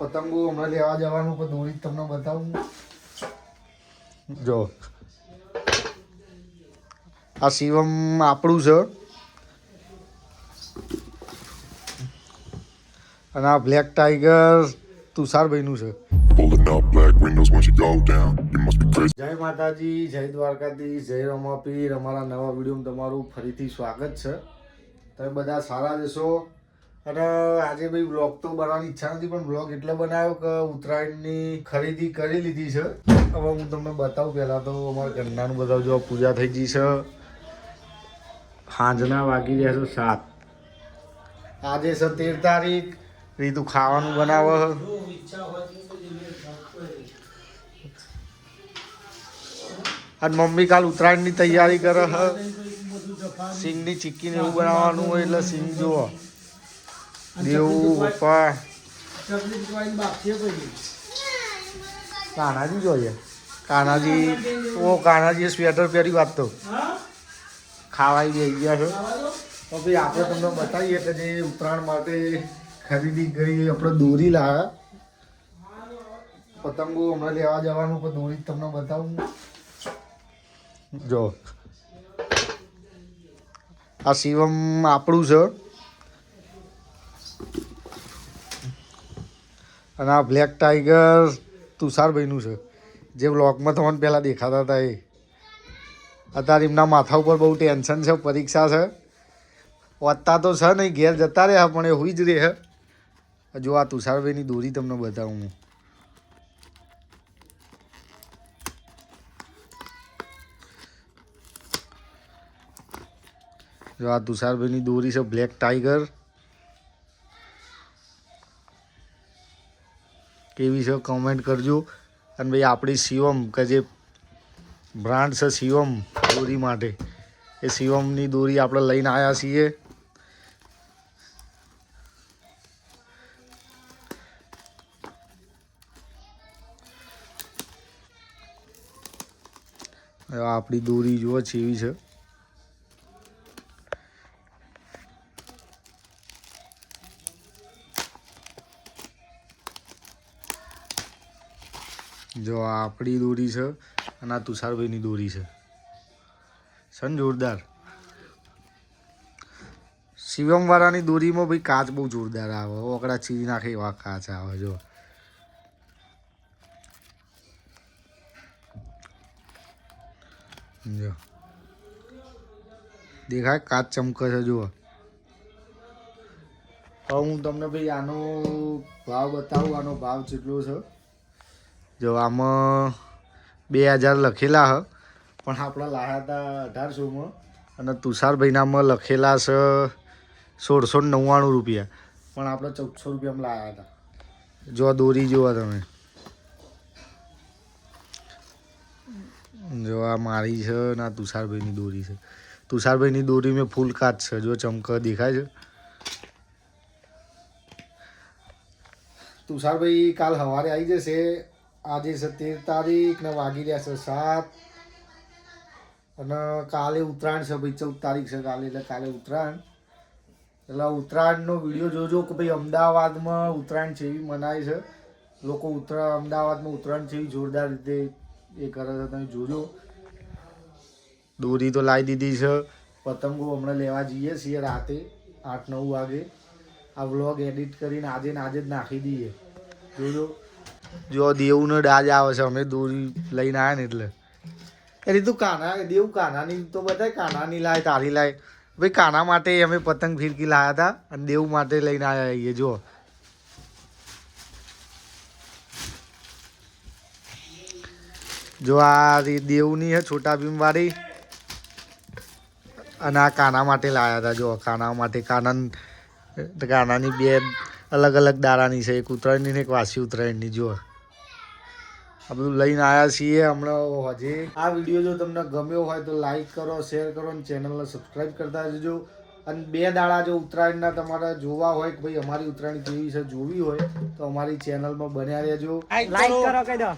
પતંગો હમણાં લેવા જવાનું પણ દોરી તમને બતાવું. જો આ શિવમ આપણું છે અને આ બ્લેક ટાઈગર તુષારભાઈનું છે. જય માતાજી, જય દ્વારકાધીશ, જય રમાપીર. અમારા નવા વિડીયોમાં તમારું ફરીથી સ્વાગત છે. તમે બધા સારા જશો. અને આજે ભાઈ બ્લોગ તો બનાવવાની ઈચ્છા નથી, પણ બ્લોગ એટલે બનાવ્યો કે ઉત્તરાયણની ખરીદી કરી લીધી છે. હવે હું તમને બતાવું. પહેલાં તો અમારા ઘરનાનું બતાવું. જો પૂજા થઈ ગઈ છે. સાંજના વાગી રહ્યા છે 7. આજે છે 13 તારીખ. રીતું ખાવાનું બનાવે. અને મમ્મી કાલ ઉત્તરાયણની તૈયારી કરે છે. સિંગની ચીક્કીને એવું બનાવવાનું હોય એટલે સિંગ જુઓ. દેવું પપ્પા કાનાજી જોઈએ. કાનાજીએ સ્વેટર પહેરી વાત તો ખાવાઈ જઈ ગયા છે. તો ભાઈ આપણે તમને બતાવીએ કે જે ઉત્તરાયણ માટે ખરીદી કરી. આપણે દોરી લાવ્યા. પતંગો હમણાં લેવા જવાનું પણ દોરી તમને બતાવું. જો આ શિવમ આપણું છે અને આ બ્લેક ટાઈગર તુષારભાઈનું છે. જે બ્લોગમાં તમને પહેલાં દેખાતા હતા એ. અત્યારે એમના માથા ઉપર બહુ ટેન્શન છે. પરીક્ષા છે. વાંચતા તો છે નહીં, ઘેર જતા રહ્યા પણ એ હોઈ જ રહે. જો આ તુષારભાઈની દોરી તમને બતાવું હું. જો આ તુષારભાઈની દોરી છે બ્લેક ટાઈગર. કેવી છે કમેન્ટ કરજો. અને ભાઈ આપણી શિવમ કે જે બ્રાન્ડ છે શિવમ દોરી માટે, એ શિવમની દોરી આપણે લઈને આવ્યા છીએ. આપણી દોરી જુઓ છે એવી છે. જો આ આપણી દોરી છે અને આ તુષારભાઈની દોરી છે. સન જોરદાર. શિવમ વાળાની દોરીમાં ભાઈ કાચ બહુ જોરદાર આવે. ઓકડા ચીરી નાખે એવા કાચ આવે. જો જો દેખાય કાચ ચમકે છે. જુઓ. હવે હું તમને ભાઈ આનો ભાવ બતાવું. આનો ભાવ કેટલો છે. જો આમાં 2000 લખેલા હ, પણ આપણે લાવ્યા હતા 1800માં. અને તુષારભાઈનામાં લખેલા છે 1699 રૂપિયા, પણ આપણે 1400 રૂપિયામાં લાવ્યા હતા. જો દોરી જુઓ તમે. જો આ મારી છે ને આ તુષારભાઈની દોરી છે. તુષારભાઈની દોરી મેં ફૂલ કાચ છે. જો ચમક દેખાય છે. તુષારભાઈ કાલ સવારે આવી જશે. આજે છે 13 તારીખ ને વાગી રહ્યા છે 7. અને કાલે ઉત્તરાયણ છે ભાઈ. 14 તારીખ છે કાલે, એટલે કાલે ઉત્તરાયણ. એટલે ઉત્તરાયણનો વિડીયો જોજો કે ભાઈ અમદાવાદમાં ઉત્તરાયણ જેવી મનાય છે. લોકો અમદાવાદમાં ઉત્તરાયણ જેવી જોરદાર રીતે એ કરે છે. તમે જોજો. દોરી તો લાવી દીધી છે. પતંગો હમણાં લેવા જઈએ છીએ રાતે 8-9 વાગે. આ વ્લોગ એડિટ કરીને આજે જ નાખી દઈએ. જોજો. જો દેવનો ડાજ આવે છે. અમે દોરી લઈને આવ્યા ને એટલે એ રીતું દેવ કાનાની તો બધાય કાનાની લાય, તારી લાય. ભાઈ કાના માટે અમે પતંગ ફિરકી લાવ્યા હતા અને દેવ માટે લઈને આવ્યા છીએ. જો જો આ દેવની છે છોટા ભીમ વાળી. અને આ કાના માટે લાવ્યા હતા. જો કાના માટે કાનાની 2 અલગ અલગ દારાની છે. એક ઉત્તરાયણની ને એક વાસી ઉત્તરાયણની. જો આ બધું લઈને આવ્યા છીએ હમણાં. હજી આ વિડીયો જો તમને ગમ્યો હોય તો લાઈક કરો, શેર કરો અને ચેનલને સબસ્ક્રાઈબ કરતા જજો. અને 2 દાડા જો ઉત્તરાયણના તમારે જોવા હોય કે ભાઈ અમારી ઉત્તરાયણ કેવી છે જોવી હોય તો અમારી ચેનલમાં બન્યા રહેજો. લાઈક કરો.